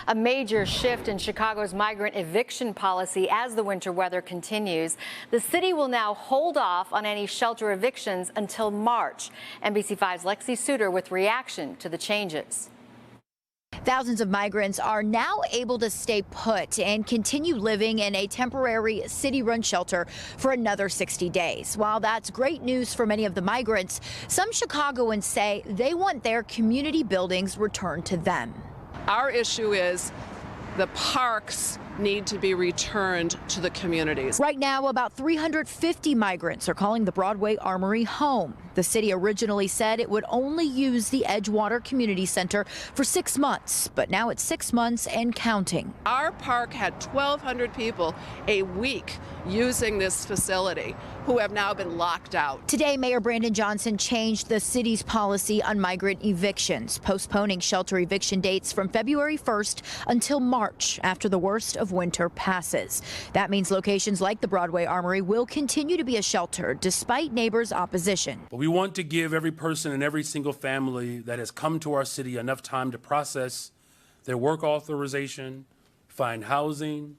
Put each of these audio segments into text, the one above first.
A major shift in Chicago's migrant eviction policy as the winter weather continues. The city will now hold off on any shelter evictions until March. NBC5's Lexi Sutter with reaction to the changes. Thousands of migrants are now able to stay put and continue living in a temporary city-run shelter for another 60 days. While that's great news for many of the migrants, some Chicagoans say they want their community buildings returned to them. Our issue is the parks need to be returned to the communities. Right now, about 350 migrants are calling the Broadway Armory home. The city originally said it would only use the Edgewater Community Center for 6 months, but now it's 6 months and counting. Our park had 1,200 people a week using this facility who have now been locked out. Today, Mayor Brandon Johnson changed the city's policy on migrant evictions, postponing shelter eviction dates from February 1st until March after the worst of winter passes. That means locations like the Broadway Armory will continue to be a shelter despite neighbors' opposition. But we want to give every person and every single family that has come to our city enough time to process their work authorization, find housing,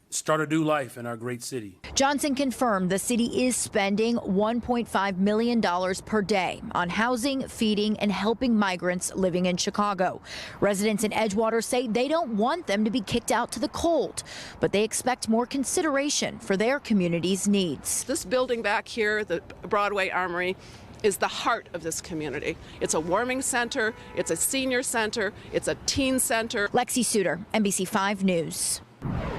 start a new life in our great city. Johnson confirmed the city is spending $1.5 million per day on housing, feeding, and helping migrants living in Chicago. Residents in Edgewater say they don't want them to be kicked out to the cold, but they expect more consideration for their community's needs. This building back here, the Broadway Armory, is the heart of this community. It's a warming center, it's a senior center, it's a teen center. Lexi Sutter, NBC5 News.